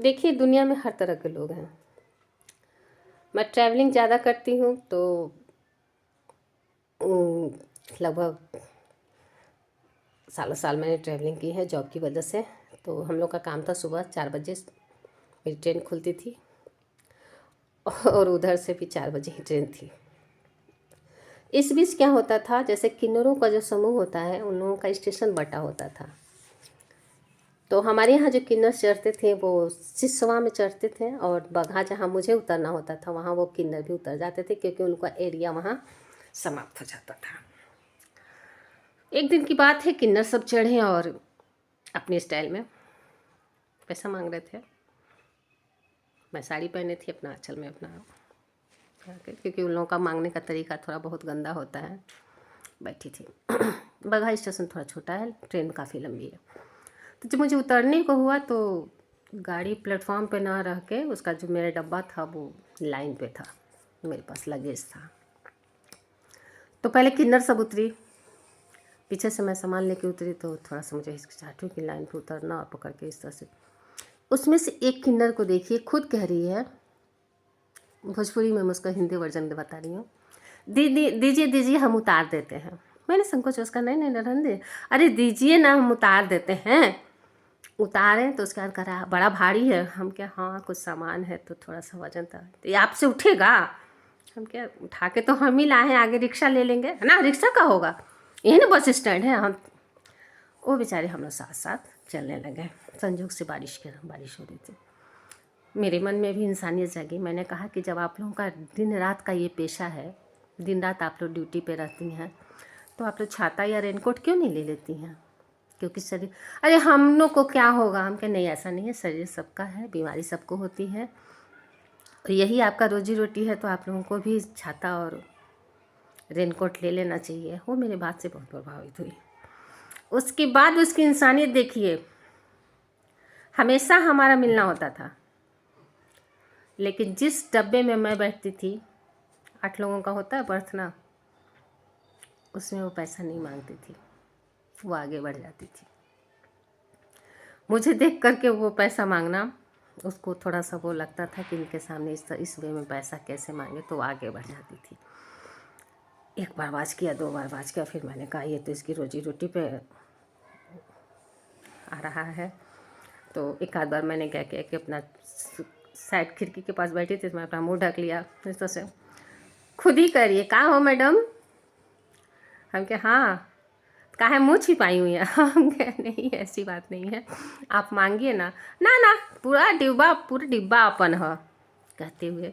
देखिए, दुनिया में हर तरह के लोग हैं। मैं ट्रैवलिंग ज़्यादा करती हूँ तो लगभग सालों साल मैंने ट्रैवलिंग की है जॉब की वजह से। तो हम लोग का काम था, सुबह 4 बजे मेरी ट्रेन खुलती थी और उधर से भी 4 बजे ही ट्रेन थी। इस बीच क्या होता था, जैसे किन्नरों का जो समूह होता है उन लोगों का स्टेशन बटा होता था। तो हमारे यहाँ जो किन्नर चढ़ते थे वो सिसवा में चढ़ते थे, और बगहा जहाँ मुझे उतरना होता था वहाँ वो किन्नर भी उतर जाते थे, क्योंकि उनका एरिया वहाँ समाप्त हो जाता था। एक दिन की बात है, किन्नर सब चढ़े और अपने स्टाइल में पैसा मांग रहे थे। मैं साड़ी पहने थी, अपना आंचल में अपना, क्योंकि उन लोगों का मांगने का तरीका थोड़ा बहुत गंदा होता है। बैठी थी। बगहा स्टेशन थोड़ा छोटा है, ट्रेन काफ़ी लंबी है। तो जब मुझे उतरने को हुआ तो गाड़ी प्लेटफॉर्म पे ना रह के उसका जो मेरा डब्बा था वो लाइन पे था, मेरे पास लगेज था। तो पहले किन्नर सब उतरी, पीछे से मैं सामान लेके उतरी, तो थोड़ा सा मुझे हिचकिचाहट हुई कि लाइन पे उतरना और पकड़ के इस तरह से। उसमें से एक किन्नर को देखिए, खुद कह रही है भोजपुरी में, मैं उसका हिंदी वर्जन में बता रही हूँ, दीदी दीजिए दीजिए हम उतार देते हैं। मैंने संकोच उसका, नहीं नहीं रहने दे, अरे दीजिए ना हम उतार देते हैं। उतारे तो उसके बाद कहा बड़ा भारी है। हम क्या, हाँ कुछ सामान है तो थोड़ा सा वजन था। तो ये आपसे उठेगा? हम क्या, उठा के तो हम ही लाए हैं, आगे रिक्शा ले लेंगे, है ना, रिक्शा का होगा, यही ना बस स्टैंड है। हम वो बेचारे हम लोग साथ साथ चलने लगे। संयोग से बारिश हो रही थी। मेरे मन में भी इंसानियत जागी। मैंने कहा कि जब आप लोगों का दिन रात का ये पेशा है, दिन रात आप लोग ड्यूटी पे रहती हैं, तो आप लोग छाता या रेनकोट क्यों नहीं ले लेती हैं? क्योंकि शरीर, अरे हम लोग को क्या होगा? हम क्या, नहीं ऐसा नहीं है, शरीर सबका है, बीमारी सबको होती है, और यही आपका रोजी रोटी है, तो आप लोगों को भी छाता और रेनकोट ले लेना चाहिए। वो मेरे बात से बहुत प्रभावित हुई। उसके बाद उसकी इंसानियत देखिए। हमेशा हमारा मिलना होता था, लेकिन जिस डब्बे में मैं बैठती थी, 8 लोगों का होता है बर्थ ना, उसमें वो पैसा नहीं मांगती थी, वो आगे बढ़ जाती थी। मुझे देख करके वो पैसा मांगना उसको थोड़ा सा वो लगता था कि इनके सामने इस वे में पैसा कैसे मांगे, तो वो आगे बढ़ जाती थी। एक बार बाज किया, 2 बार बाज किया, फिर मैंने कहा ये तो इसकी रोजी रोटी पे आ रहा है। तो एक आध बार मैंने क्या किया कि अपना साइड खिड़की के पास बैठी थी, तो मैं अपना मुँह ढक लिया इस तरह से। खुद ही करिए, कहाँ हो मैडम? हम क्या, हाँ काहे मुँह छिपाई हुई है? हम क्या, नहीं ऐसी बात नहीं है, आप मांगिए ना। ना ना, पूरा डिब्बा अपन है, कहते हुए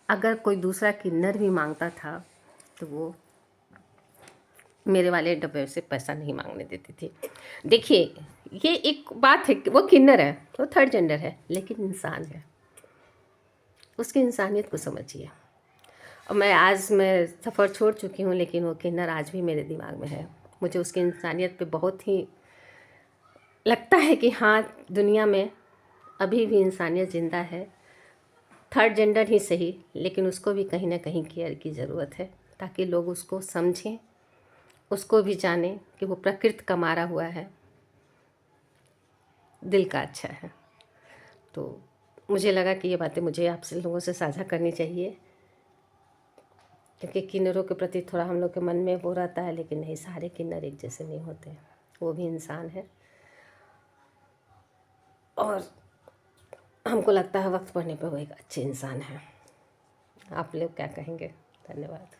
अगर कोई दूसरा किन्नर भी मांगता था तो वो मेरे वाले डब्बे से पैसा नहीं मांगने देती थी। देखिए, ये एक बात है कि वो किन्नर है, वो थर्ड जेंडर है, लेकिन इंसान है, उसकी इंसानियत को समझिए। और मैं सफ़र छोड़ चुकी हूँ, लेकिन वो किन्नर आज भी मेरे दिमाग में है। मुझे उसकी इंसानियत पे बहुत ही लगता है कि हाँ, दुनिया में अभी भी इंसानियत ज़िंदा है। थर्ड जेंडर ही सही, लेकिन उसको भी कहीं ना कहीं केयर की ज़रूरत है, ताकि लोग उसको समझें, उसको भी जानें कि वो प्रकृति का मारा हुआ है, दिल का अच्छा है। तो मुझे लगा कि ये बातें मुझे आपसे लोगों से साझा करनी चाहिए, क्योंकि किन्नरों के प्रति थोड़ा हम लोग के मन में वो रहता है, लेकिन नहीं, सारे किन्नर एक जैसे नहीं होते, वो भी इंसान है। और हमको लगता है वक्त पड़ने पर वो एक अच्छे इंसान है। आप लोग क्या कहेंगे? धन्यवाद।